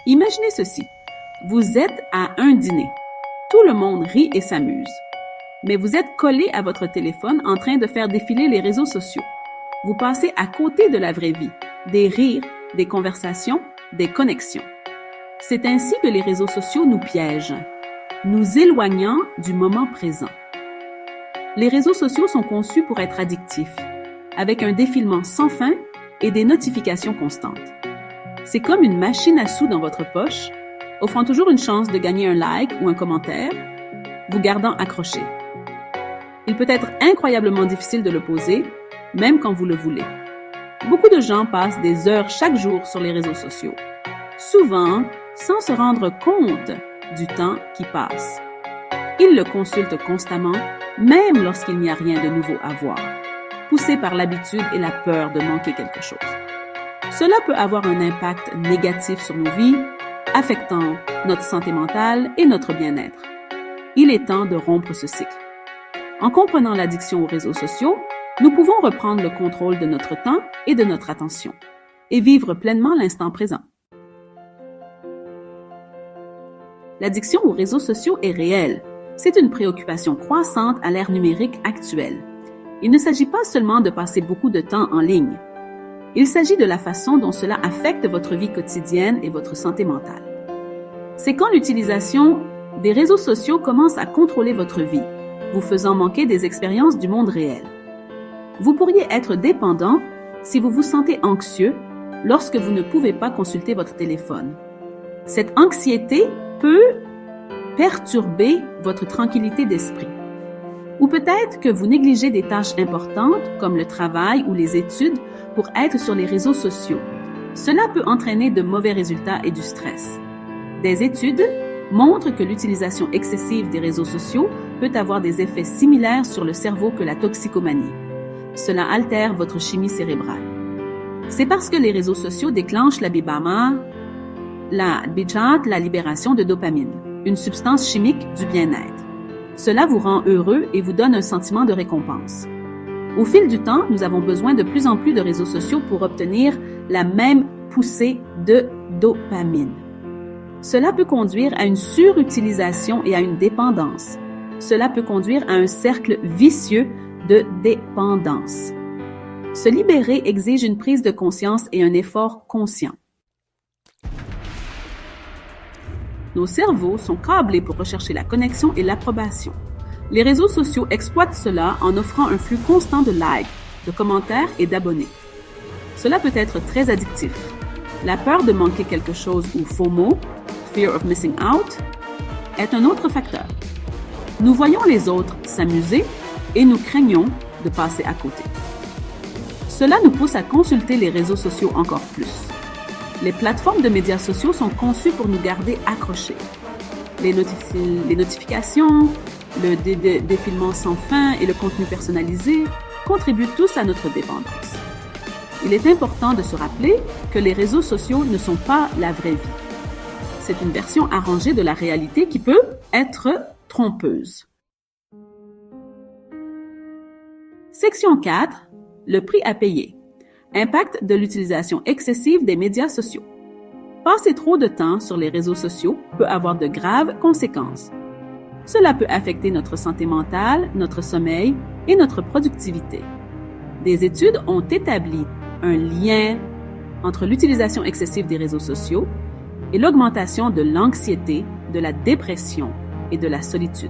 Imaginez ceci. Vous êtes à un dîner. Tout le monde rit et s'amuse. Mais vous êtes collé à votre téléphone en train de faire défiler les réseaux sociaux. Vous passez à côté de la vraie vie, des rires, des conversations, des connexions. C'est ainsi que les réseaux sociaux nous piègent, nous éloignant du moment présent. Les réseaux sociaux sont conçus pour être addictifs, avec un défilement sans fin et des notifications constantes. C'est comme une machine à sous dans votre poche, offrant toujours une chance de gagner un like ou un commentaire, vous gardant accroché. Il peut être incroyablement difficile de l'opposer, même quand vous le voulez. Beaucoup de gens passent des heures chaque jour sur les réseaux sociaux, souvent sans se rendre compte du temps qui passe. Ils le consultent constamment, même lorsqu'il n'y a rien de nouveau à voir, poussés par l'habitude et la peur de manquer quelque chose. Cela peut avoir un impact négatif sur nos vies, affectant notre santé mentale et notre bien-être. Il est temps de rompre ce cycle. En comprenant l'addiction aux réseaux sociaux, nous pouvons reprendre le contrôle de notre temps et de notre attention et vivre pleinement l'instant présent. L'addiction aux réseaux sociaux est réelle. C'est une préoccupation croissante à l'ère numérique actuelle. Il ne s'agit pas seulement de passer beaucoup de temps en ligne. Il s'agit de la façon dont cela affecte votre vie quotidienne et votre santé mentale. C'est quand l'utilisation des réseaux sociaux commence à contrôler votre vie, vous faisant manquer des expériences du monde réel. Vous pourriez être dépendant si vous vous sentez anxieux lorsque vous ne pouvez pas consulter votre téléphone. Cette anxiété peut perturber votre tranquillité d'esprit. Ou peut-être que vous négligez des tâches importantes comme le travail ou les études pour être sur les réseaux sociaux. Cela peut entraîner de mauvais résultats et du stress. Des études montrent que l'utilisation excessive des réseaux sociaux peut avoir des effets similaires sur le cerveau que la toxicomanie. Cela altère votre chimie cérébrale. C'est parce que les réseaux sociaux déclenchent la libération de dopamine, une substance chimique du bien-être. Cela vous rend heureux et vous donne un sentiment de récompense. Au fil du temps, nous avons besoin de plus en plus de réseaux sociaux pour obtenir la même poussée de dopamine. Cela peut conduire à une surutilisation et à une dépendance. Cela peut conduire à un cercle vicieux de dépendance. Se libérer exige une prise de conscience et un effort conscient. Nos cerveaux sont câblés pour rechercher la connexion et l'approbation. Les réseaux sociaux exploitent cela en offrant un flux constant de likes, de commentaires et d'abonnés. Cela peut être très addictif. La peur de manquer quelque chose ou FOMO, Fear of Missing Out, est un autre facteur. Nous voyons les autres s'amuser et nous craignons de passer à côté. Cela nous pousse à consulter les réseaux sociaux encore plus. Les plateformes de médias sociaux sont conçues pour nous garder accrochés. Les notifications, le défilement sans fin et le contenu personnalisé contribuent tous à notre dépendance. Il est important de se rappeler que les réseaux sociaux ne sont pas la vraie vie. C'est une version arrangée de la réalité qui peut être trompeuse. Section 4. Le prix à payer. Impact de l'utilisation excessive des médias sociaux. Passer trop de temps sur les réseaux sociaux peut avoir de graves conséquences. Cela peut affecter notre santé mentale, notre sommeil et notre productivité. Des études ont établi un lien entre l'utilisation excessive des réseaux sociaux et l'augmentation de l'anxiété, de la dépression et de la solitude.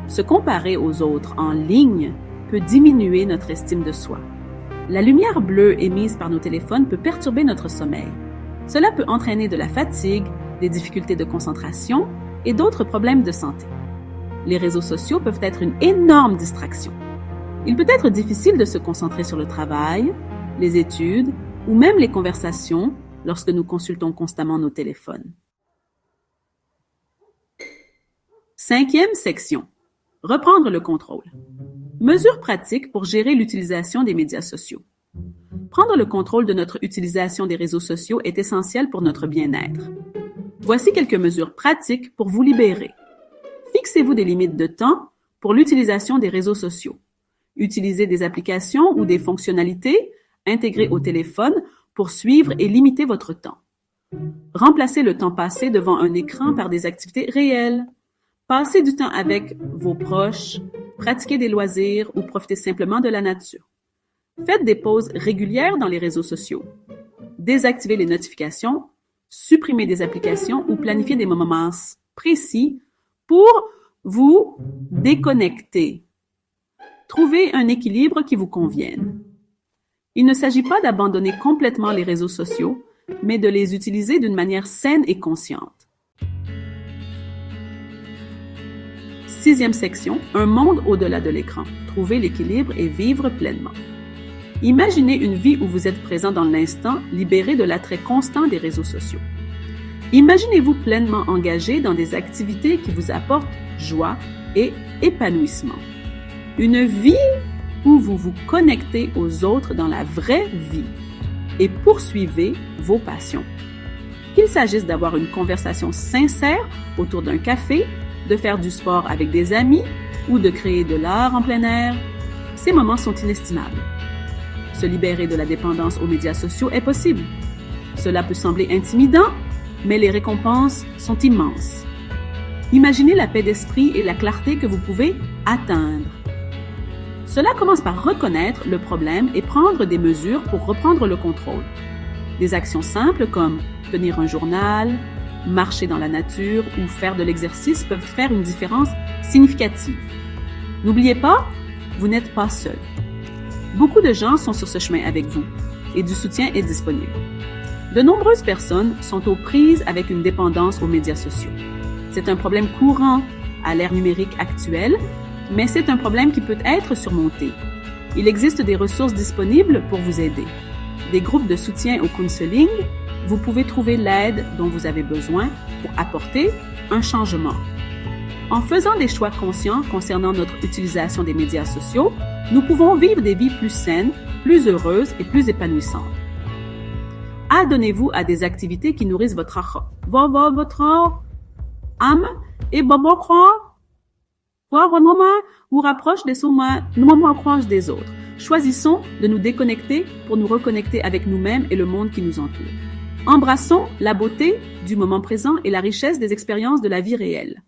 Se comparer aux autres en ligne peut diminuer notre estime de soi. La lumière bleue émise par nos téléphones peut perturber notre sommeil. Cela peut entraîner de la fatigue, des difficultés de concentration et d'autres problèmes de santé. Les réseaux sociaux peuvent être une énorme distraction. Il peut être difficile de se concentrer sur le travail, les études ou même les conversations lorsque nous consultons constamment nos téléphones. 5e section. Reprendre le contrôle. Mesures pratiques pour gérer l'utilisation des médias sociaux. Prendre le contrôle de notre utilisation des réseaux sociaux est essentiel pour notre bien-être. Voici quelques mesures pratiques pour vous libérer. Fixez-vous des limites de temps pour l'utilisation des réseaux sociaux. Utilisez des applications ou des fonctionnalités intégrées au téléphone pour suivre et limiter votre temps. Remplacez le temps passé devant un écran par des activités réelles. Passez du temps avec vos proches, pratiquez des loisirs ou profitez simplement de la nature. Faites des pauses régulières dans les réseaux sociaux. Désactivez les notifications, supprimez des applications ou planifiez des moments précis pour vous déconnecter. Trouvez un équilibre qui vous convienne. Il ne s'agit pas d'abandonner complètement les réseaux sociaux, mais de les utiliser d'une manière saine et consciente. 6e section, un monde au-delà de l'écran. Trouver l'équilibre et vivre pleinement. Imaginez une vie où vous êtes présent dans l'instant, libéré de l'attrait constant des réseaux sociaux. Imaginez-vous pleinement engagé dans des activités qui vous apportent joie et épanouissement. Une vie où vous vous connectez aux autres dans la vraie vie et poursuivez vos passions. Qu'il s'agisse d'avoir une conversation sincère autour d'un café, de faire du sport avec des amis ou de créer de l'art en plein air, ces moments sont inestimables. Se libérer de la dépendance aux médias sociaux est possible. Cela peut sembler intimidant, mais les récompenses sont immenses. Imaginez la paix d'esprit et la clarté que vous pouvez atteindre. Cela commence par reconnaître le problème et prendre des mesures pour reprendre le contrôle. Des actions simples comme tenir un journal, marcher dans la nature ou faire de l'exercice peuvent faire une différence significative. N'oubliez pas, vous n'êtes pas seul. Beaucoup de gens sont sur ce chemin avec vous et du soutien est disponible. De nombreuses personnes sont aux prises avec une dépendance aux médias sociaux. C'est un problème courant à l'ère numérique actuelle, mais c'est un problème qui peut être surmonté. Il existe des ressources disponibles pour vous aider. Des groupes de soutien au counseling, vous pouvez trouver l'aide dont vous avez besoin pour apporter un changement. En faisant des choix conscients concernant notre utilisation des médias sociaux, nous pouvons vivre des vies plus saines, plus heureuses et plus épanouissantes. Adonnez-vous à des activités qui nourrissent votre âme et vous rapproche des autres. Choisissons de nous déconnecter pour nous reconnecter avec nous-mêmes et le monde qui nous entoure. Embrassons la beauté du moment présent et la richesse des expériences de la vie réelle.